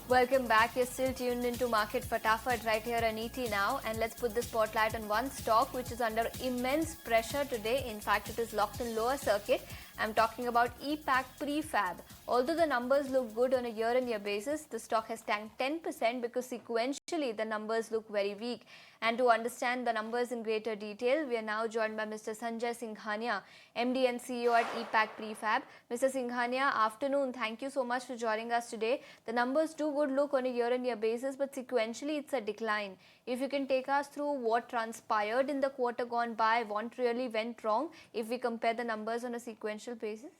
Welcome back. You're still tuned into Market Fatafat right here on ET Now, and let's put the spotlight on one stock which is under immense pressure today. In fact, it is locked in lower circuit. I'm talking about EPACK Prefab. Although the numbers look good on a year-on-year basis, the stock has tanked 10% because sequentially the numbers look very weak. And to understand the numbers in greater detail, we are now joined by Mr. Sanjay Singhania, MD and CEO at EPACK Prefab. Mr. Singhania, afternoon. Thank you so much for joining us today. The numbers do good look on a year-on-year basis, but sequentially it's a decline. If you can take us through what transpired in the quarter gone by, what really went wrong if we compare the numbers on a sequential basis?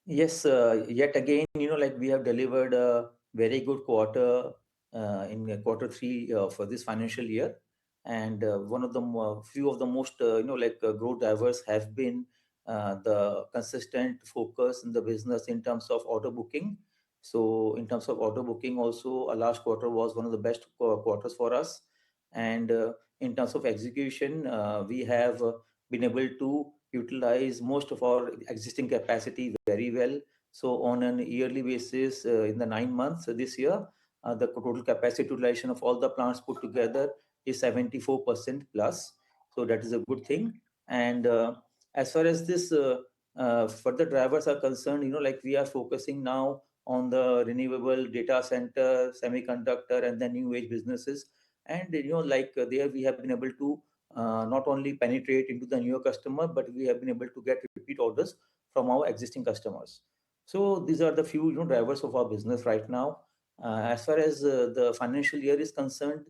Yes, yet again, like we have delivered a very good quarter in quarter three for this financial year, and one of the few of the most growth drivers have been the consistent focus in the business in terms of order booking. So, in terms of order booking, also, last quarter was one of the best quarters for us, and in terms of execution, we have been able to utilize most of our existing capacity very well. So on an yearly basis, in the 9 months this year, the total capacity utilization of all the plants put together is 74% plus. So that is a good thing. And as far as this further drivers are concerned, like we are focusing now on the renewable data center, semiconductor, and the new age businesses. And there we have been able to not only penetrate into the newer customer, but we have been able to get repeat orders from our existing customers. So these are the few drivers of our business right now. As far as the financial year is concerned,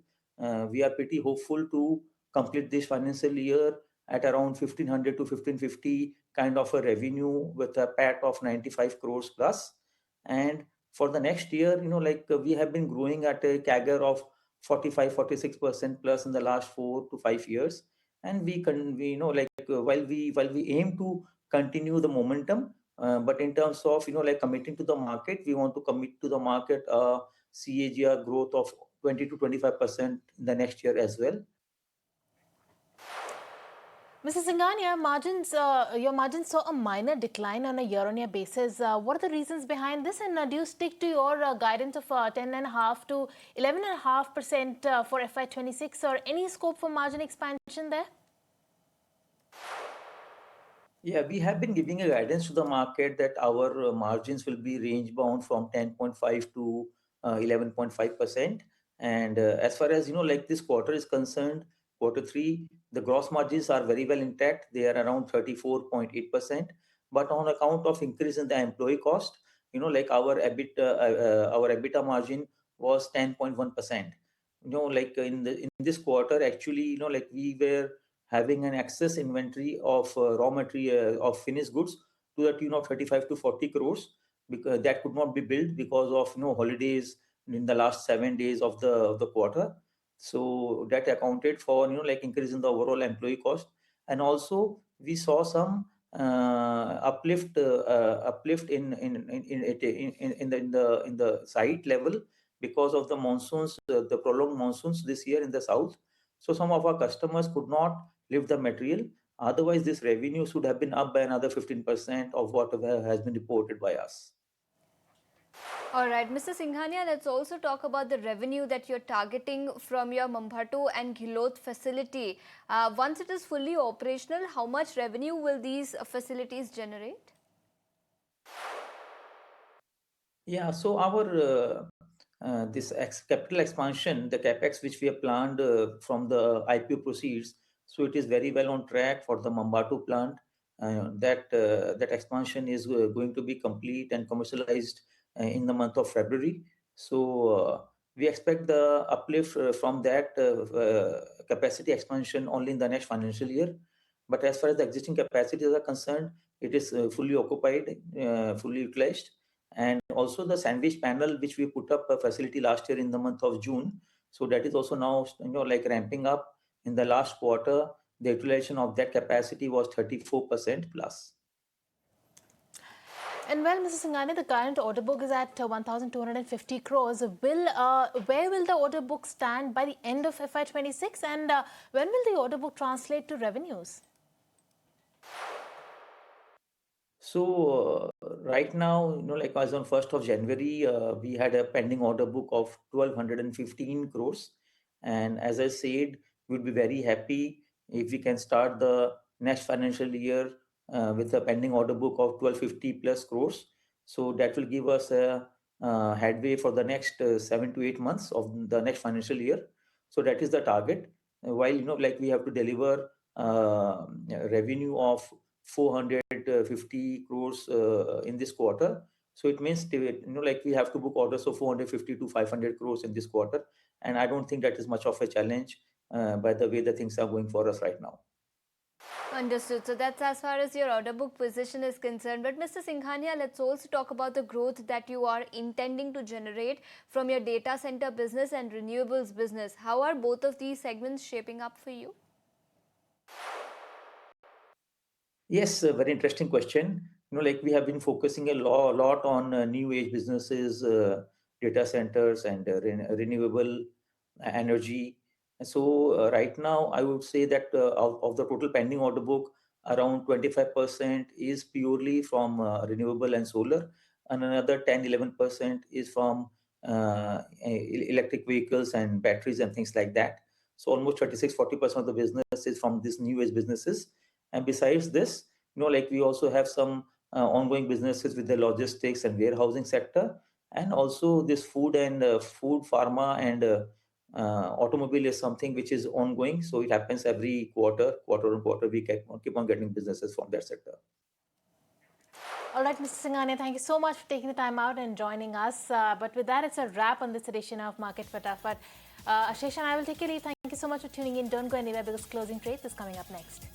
we are pretty hopeful to complete this financial year at around 1500 to 1550 kind of a revenue with a PAT of 95 crores plus. And for the next year, we have been growing at a CAGR of 45-46% plus in the last 4 to 5 years, and while we aim to continue the momentum, but in terms of committing to the market, we want to commit to the market CAGR growth of 20 to 25% in the next year as well. Mr. Singhania, your margins saw a minor decline on a year-on-year basis. What are the reasons behind this, and do you stick to your guidance of 10.5 to 11.5% for FY26, or any scope for margin expansion there? Yeah, we have been giving a guidance to the market that our margins will be range bound from 10.5 to 11.5%. And as far as this quarter is concerned, quarter three, the gross margins are very well intact. They are around 34.8%. But on account of increase in the employee cost, our EBITDA margin was 10.1%. In this quarter, actually, we were having an excess inventory of raw material of finished goods to the tune of 35 to 40 crores, because that could not be built because of holidays in the last 7 days of the quarter. So that accounted for increase in the overall employee cost, and also we saw some uplift in the site level because of the monsoons, the prolonged monsoons this year in the south. So some of our customers could not lift the material. Otherwise, this revenue should have been up by another 15% of what has been reported by us. All right, Mr. Singhania, let's also talk about the revenue that you're targeting from your Mambhatu and Ghilot facility. Once it is fully operational, how much revenue will these facilities generate? Yeah, so our this capital expansion, the capex which we have planned from the IPO proceeds, so it is very well on track for the Mambhatu plant. That expansion is going to be complete and commercialized in the month of February. So we expect the uplift from that capacity expansion only in the next financial year. But as far as the existing capacities are concerned, it is fully occupied, fully utilized. And also the sandwich panel, which we put up a facility last year in the month of June. So that is also now ramping up. In the last quarter, the utilization of that capacity was 34% plus. And well, Mr. Singhania, the current order book is at 1,250 crores. Where will the order book stand by the end of FY26, and when will the order book translate to revenues? So right now, like as on 1st of January, we had a pending order book of 1,215 crores. And as I said, we'd be very happy if we can start the next financial year with a pending order book of 1,250 plus crores. So that will give us a headway for the next 7 to 8 months of the next financial year. So that is the target. While, like we have to deliver revenue of 450 crores in this quarter. So it means, like we have to book orders of 450 to 500 crores in this quarter. And I don't think that is much of a challenge by the way the things are going for us right now. Understood. So that's as far as your order book position is concerned. But Mr. Singhania, let's also talk about the growth that you are intending to generate from your data center business and renewables business. How are both of these segments shaping up for you? Yes, a very interesting question. Like we have been focusing a lot on new age businesses, data centers, and renewable energy. And so right now, I would say that of the total pending order book, around 25% is purely from renewable and solar, and another 10-11% is from electric vehicles and batteries and things like that. So almost 36-40% of the business is from these new age businesses. And besides this, like we also have some ongoing businesses with the logistics and warehousing sector, and also this food and food, pharma, and automobile is something which is ongoing. So it happens every quarter on quarter. We keep on getting businesses from that sector. All right, Mr. Singhania, thank you so much for taking the time out and joining us. But with that, it's a wrap on this edition of Market Fatafat. Ashish and I will take your leave. Thank you so much for tuning in. Don't go anywhere because closing trades is coming up next.